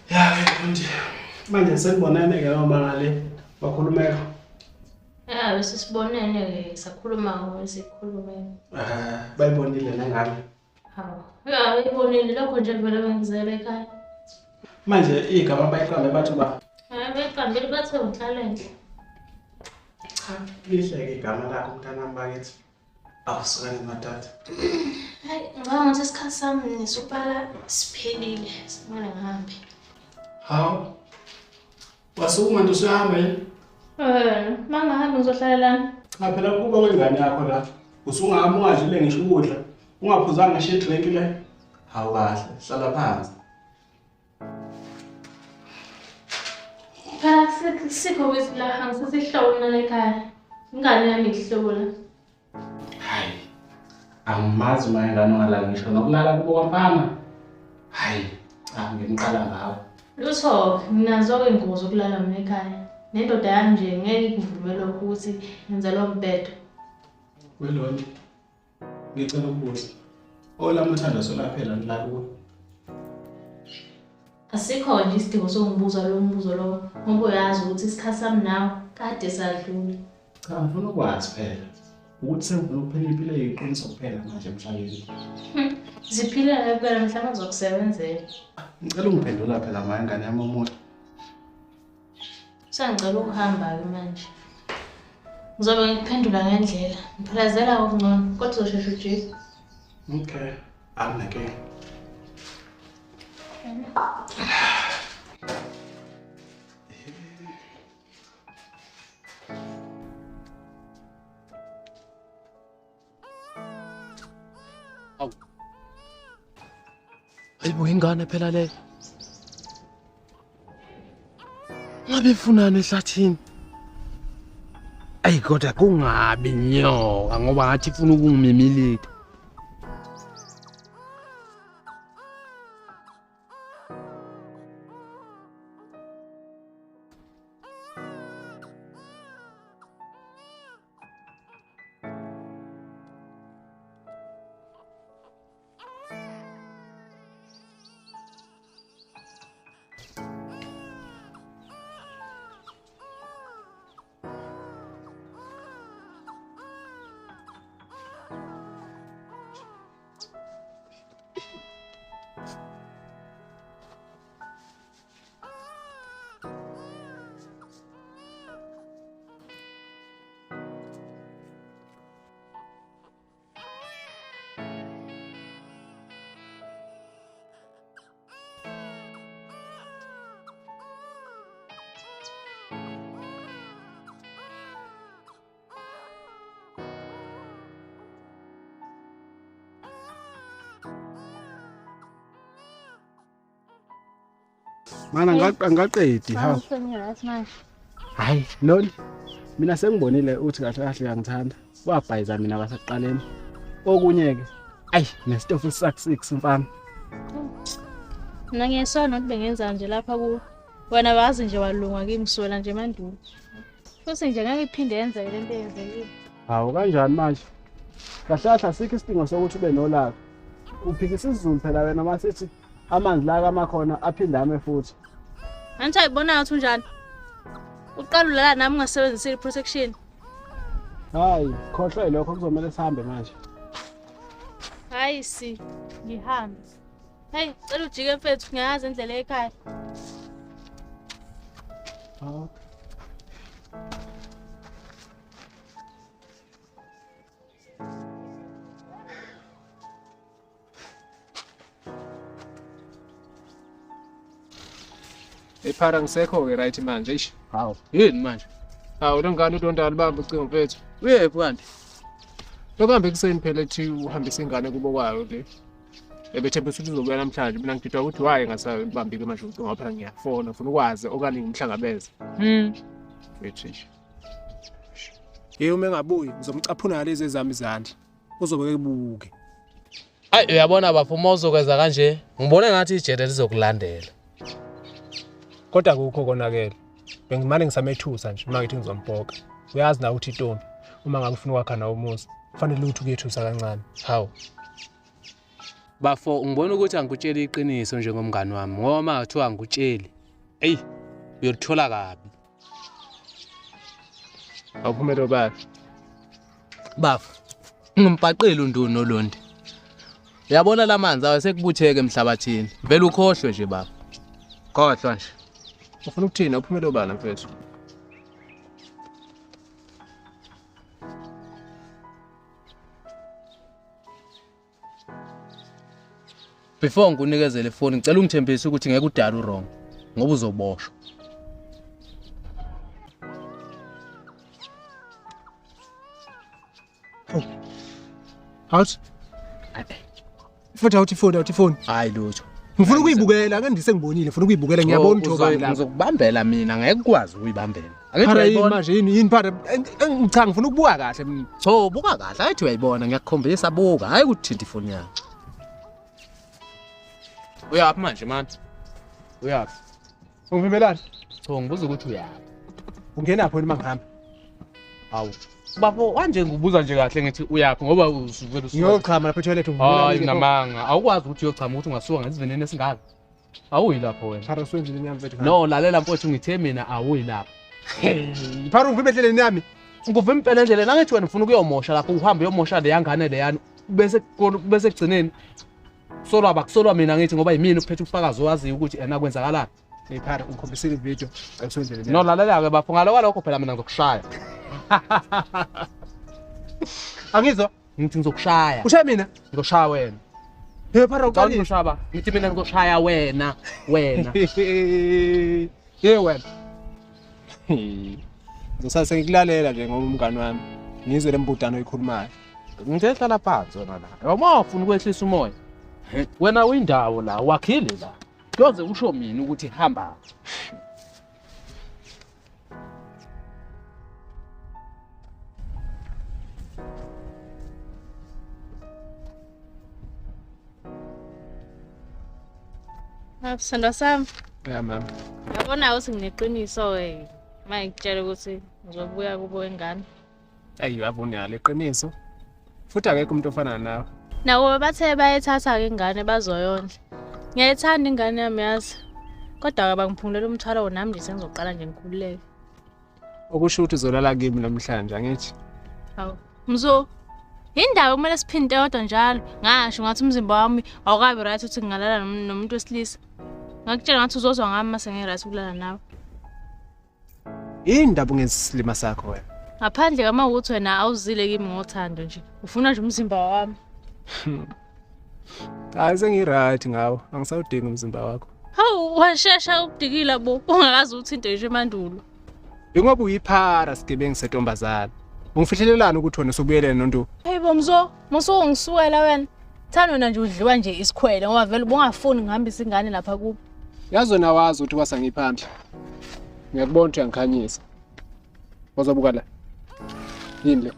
Ya mfundi. Manje senibonene ke noma ngale bakhulumeka. Bese sibonene ke sakhuluma ngosikhulumeni. Bayibonile nangami. Hawu. Bayibonile lokho nje vele bengizela ekhaya. Manje igama bayiqambe bathi ba. Beqambile bathe uTalente. Cha, lihle ke igama lakho mntanami bakithi. Awusukani matata. Hayi, ngicabanga ukuthi isikhathi sami nesupala siphelile. Simele ngihambe. Hawu. Wasukuma nje usuyahamba yini? Mangahambi ngizohlala lana. Cha phela kuba kwengane yakho la. Usungahamba ungadlile ngisho ukudla. Ungaphuzanga ngisho idrink le. Hawu kahle, hlala phansi. Phela sikho ukuthi la ngisesihloko nala ekhaya. Ingane yami ihlobo la. Hayi. Angimazi mayengane ongalala ngisho nokulala kubo kwamfana. Hayi, ngimqala ngawe. Lutho, nginazo ingubo zokulala mina ekhaya. Nendoda yami nje ngeke ikuvumele ukuthi yenze lo mbhedo. Welonke. Ngicela ukubuza. Olamuthanda solaphela nilala kuwe. Asikho nje isidingo sokungibuza lo mbuzo lo. Ngoba uyazi ukuthi isikhathi sami nawe kade sadlula. Cha, ngifuna ukwazi phela ukuthi sengifuna ukuphila impilo eyiqiniso kuphela manje emhlabeni. Ziphila phela mhlawumbe ngizokusebenzela. Ngicela ungiphendula phela mayengane yami omuhle. Sengicela ukuhamba ke manje. Ngizobe ngikuphendula ngendlela. Ngiphelezela okungcono kodwa uzosheshe ujike. Okay. Anginake. Hayibo ingane phela le. Ngabe ifunani ehlathini? Ayi kodwa kungabi nyoka ngoba ngathi ifuna ukungimimilika. Mana angaqedi hawu. Hayi loli mina sengibonile uthi kahle kahle uyangithanda. Wabhayiza mina kasaqaleni. Okunye ke ayi nesitofu saku6 mfana. Mina ngiyesona ukuthi bengenza nje lapha ku wena wazi nje walunga kimi sola nje mandulo. Futhi nje ngeke iphinde yenze lento eyenzekile. Hawu kanjani manje? Kahle kahle asikho isidingo sokuthi ube nolaka. Uphikisa isizulu phela wena masithi amanzi la kamakhona aphinda ame futhi. Anthi ayibona ukuthi unjani? Uqala ulala nami ungasebenzisi protection. Hayi, khohlwe lokho kuzomela sihambe manje. Hayi si, ngihambe. Hey, cela ujike mfethu ngiyazi indlela ekhaya. Hawu. Ephara ngisekho ke right manje ish. Hawu. Yini manje? Hawu lengane uDonda libamba ucingo mfethu. Uyephi kanti? Lokuhambe kuseni phela ethi uhambisa ingane kubo kwayo le. Ebethemba ukuthi uzobuya namhlanje mina ngididwa ukuthi waye ngasabambike manje ucingo ngapha ngiyafona ufuna ukwazi okanye ngimhlangabeze. Ethi. Uma engabuyi ngizomcaphuna lezi ezami izandla. Uzobe ebuke. Hayi uyabona bafo uma uzokwenza kanje ngibone ngathi ijede lizokulandela. Kodwa kukho konakele. Bengimane ngisamethusa nje uma ngithi ngizombhoka. Uyazi na uthi intombi uma ngakufuna ukwakha nawo umuzi kufanele ukuthi ukuyethusa kancane. Hawu. Bafo ngibona ukuthi angikutsheli iqiniso njengomngani wami ngoba mathiwa angikutsheli. Ey, uyothola kabi. Awuphumele baba. Bafo. Ngimpaqile uNduni noLondi. Uyabona lamanzi awasekubutheke emhlabathini. Vele ukhohlwe nje baba. Khohlwa nje. Ufuna ukuthina uphumele obala mfethu. Before ngikunikezele ifoni ngicela ungithembise ukuthi ngeke udala uwrong ngoba uzoboshwa. Out. Futhi awuthi phone. Hayi lutho. Ngifuna ukuyibukela ake ndisengibonile ngifuna ukuyibukela ngiyabona uthobani la. Ngizokubambela mina ngeke ukwazi ukuyibambela. Ake uyayibona manje yini phara cha ngifuna ukubuka kahle mina. So buka kahle ayithi uyayibona ngiyakukhombisa buka hayi ukuthinta ifoni yakho. Uyaphi manje man? Uyaphi? Ungivimelani? So ngibuza ukuthi uyaphi. Ungena lapho mangihamba. Hawu. Bafo kanje ngibuza nje kahle ngithi uyaphi ngoba usuvela usuka. Ngiyochama lapha etoilet Hayi nginamanga. Awukwazi ukuthi uyochama ukuthi ungasuka ngesivinini esingaka. Awuyi lapho wena. Phara uswendlini yami mfethu. No lalela mfowethu ngithe mina awuyi lapho. Phara ungivimedleleni yami. Ngikuva impela endleleni angithi wena ufuna ukuyomosha lapho uhambe uyomosha le yangane leyani bese kugcineni solwa kusolwa mina ngithi ngoba yimini uphethe ufakazi owaziyo ukuthi ena kwenzakalani. Phara ungikhombisile ivideo ayiswendleleni. No lalela ke bafo ngalokho phela mina ngizokushaya. Angizwa Ngithi ngizokushaya. ushaya mina Ngizoshaya wena. phara uqalisa Ushaba. Ngithi mina ngizoshaya wena. Ye wena ngizosase ngikulalela nje ngoba umngani wami ngizwe lembudano oyikhulumayo. Ngihlala phansi wena la. Yoma ufuna ukwehlisa umoya. Wena uyindawo la wakhile la. Kuyoze usho mina ukuthi hamba. Sandwa sami. Yeah mama. Yabona ukuthi ngineqiniso ngitshela ukuthi ngizobuya kubo wengane. Yabona yale qiniso. Futhi akekho umuntu ofana nawe. Nawo bathe bayethatha ke ingane bazoyondla. Ngiyayithanda ingane yami yazi. Kodwa ke bangiphungulela umthwalo nami nje sengizoqala nje ngikhululeke. Okusho ukuthi uzolala kimi namhlanje angithi. Hawu. Mzo. Indawo kumele siphinte kodwa njalo. Ngasho ngathi umzimba wami awukabi right ukuthi ngingalala nomuntu wesilisa. Ngakutshela ngathi uzozwa ngami mase ngeright ukulala nawe. Indaba ngesilima sakho wena. Ngaphandle kama ukuthi wena awuzile kimi ngothando nje. Ufuna nje umzimba wami. Hayi sengiright ngawo angisawudingi umzimba wakho. Hawu washesha ukudikila bo ungakazi uthinte nje emandulo. Ingoba uyiphara sigebengu sentombazana. Ungifihlelelana ukuthi wena usubuyelene nonto. Hey bomzo, muso ungisukela wena. Thana wena nje udliwa nje isikhwele ngoba vele ubungafuni ngihambisa ingane lapha kubo. Yazona wazi ukuthi wasangiphandle. Ngiyakubona ukuthi uyangikhanyisa. Wazobuka la. Yini le?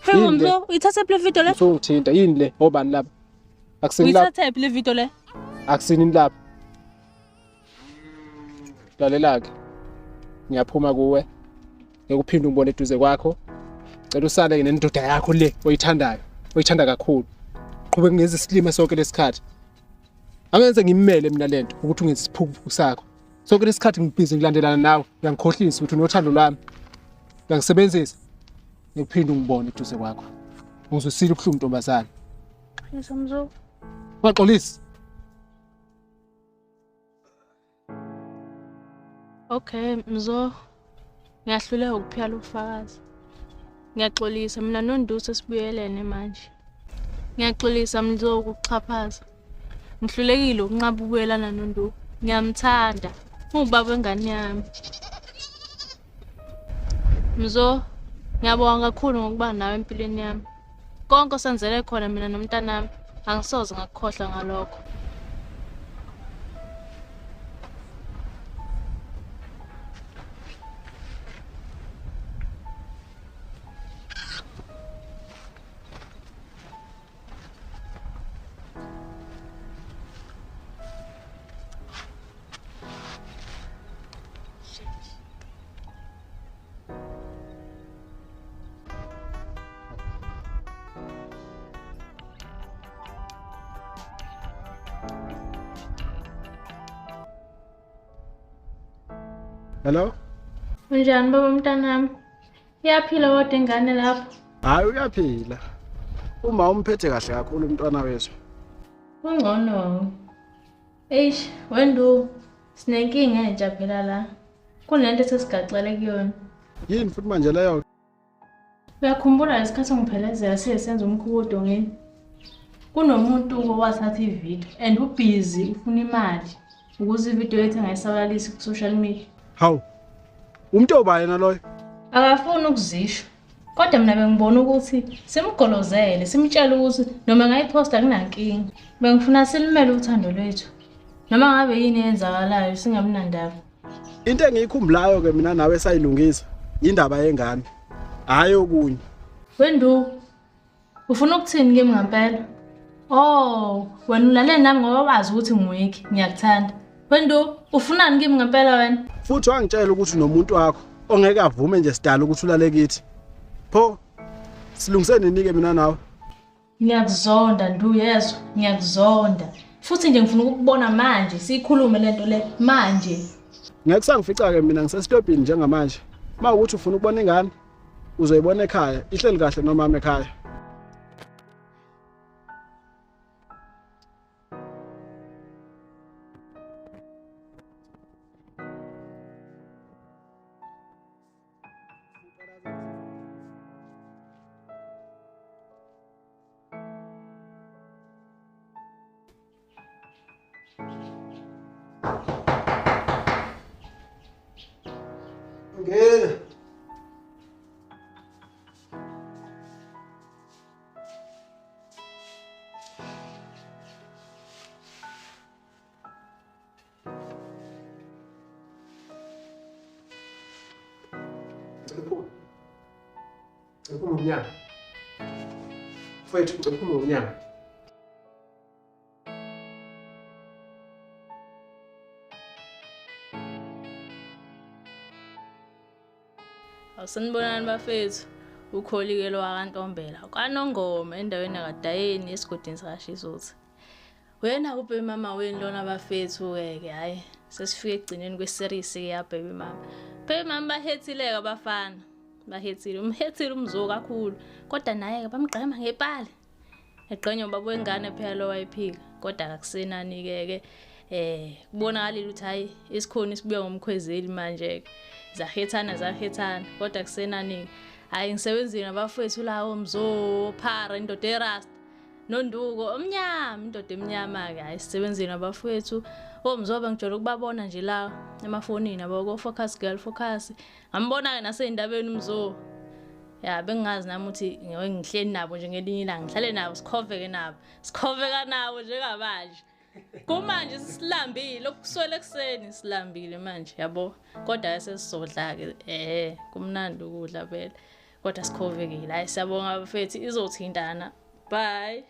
Hey bomzo, uyithatha le video le? Usungithinta yini le? Obani lapha? Akusini lapha. Uyithatha le video le? Akusini lapha. Lalela-ke. Ngiyaphuma kuwe. Ngekuphinda ubone eduze kwakho. Cela usale nendoda yakho le oyithandayo. Oyithanda kakhulu. Qhubeka ngeze isilima sonke lesikhathi. Angenze ngimmele mina lento ukuthi ungenze isiphuphu sakho. Sonke lesikhathi ngibhizi ngilandelana nawe. Uyangikhohlisa ukuthi unothando lwami. Uyangisebenzisa. Ngekuphinda ungibone eduze kwakho. Ngizosila ukuhluma ntombazana. Yesomzo. Waxolisa. Okay, mzo. Ngiyahluleka ukuphila ubufakazi. Ngiyaxolisa mina noNduso sibuyelene manje. Ngiyaxolisa mzo ukuxhaphaza. Ngihlulekile ukunqaba ukuyelana noNdu. Ngiyamthanda. Ubaba wengane yami. Mzo, ngiyabonga kakhulu ngokuba nawe empilweni yami. Konke osenzele khona mina nomntanami, angisoze ngakukhohlwa ngalokho. Hello? Unjani baba mntanami? Iyaphila kodwa ingane lapho? Hayi uyaphila. Uma umphethe kahle kakhulu umntwana wethu. Ungcono. Eish, wendu sinenkinga entsha phela la. Kunento esesigaxele kuyona. Yini futhi manje leyo? Uyakhumbula lesikhathi ngiphelezela siyenza umkhukudo ngini? Kunomuntu owathatha ivideo and ubusy ufuna imali ukuze ivideo yethu angayisabalalisi ku social media. Hawu. Umuntu obayena loyo? Akafuni ukuzisho. Kodwa mina bengibona ukuthi simgolozele, simtshela ukuthi noma ngayiposta kunankinga. Bengifuna silimele uthando lwethu. Noma ngabe yini eyenzakalayo singamnandaba. Into engiyikhumbulayo ke mina nawe sayilungisa indaba yengane. Hayi okunye. Wendu ufuna ukuthini kimi ngempela? Oh, wena ulale nami ngoba wazi ukuthi ngiwiki, ngiyakuthanda. Wendu ufunani kimi ngempela wena? Futhi wangitshela ukuthi nomuntu wakho ongeke avume nje sidala ukuthi ulale kithi. Pho silungisene nike mina nawe. Ngiyakuzonda Ndu yezwa, ngiyakuzonda. Futhi nje ngifuna ukukubona manje, sikhulume lento le manje. Ngeke sangifica ke mina ngisesitobhini njengamanje. Mawukuthi ufuna ukubona ingane uzoyibona ekhaya, ihleli kahle nomama ekhaya. Ngena. Uphuma umnyaka. Mfowethu uphuma umnyaka. Awusanibonani bafethu, ukholikelo wakantombela. KwaNongoma endaweni yakadayeni esigodini sakashisuthi. Wena ubaby mama wenu lona bafethu ke hayi sesifike egcineni kweseries ke ya baby mama. Baby mama bahethileke abafana. Bahethile, umhethile umzo kakhulu. Kodwa naye ke bamgqema ngepali. Eqenyo babo wengane phela lo wayiphika. Kodwa akusenani ke kubonakalile ukuthi hayi isikhoni sibuya ngomkhwezeli manje ke. Zahethana kodwa kusenani hayi ngisebenzile nabafethu lawo mzo phara indoda erasta nonduko omnyama indoda emnyama ke hayi sisebenzile nabafethu omzoba ngijolo ukubabona nje la emafonini abako focus girl focus ngambona ke naseyindabeni umzo ya bengazi nami ukuthi ngihleli nabo nje ngelinye ilanga ngihlale nabo sikhoveka nabo njengabanje. Kumanje sisilambile okuswele ekseni silambile manje yabo kodwa sesizodla ke kumnandi ukudla phela kodwa sikhovekile hayi siyabonga bafethu izothintana bye.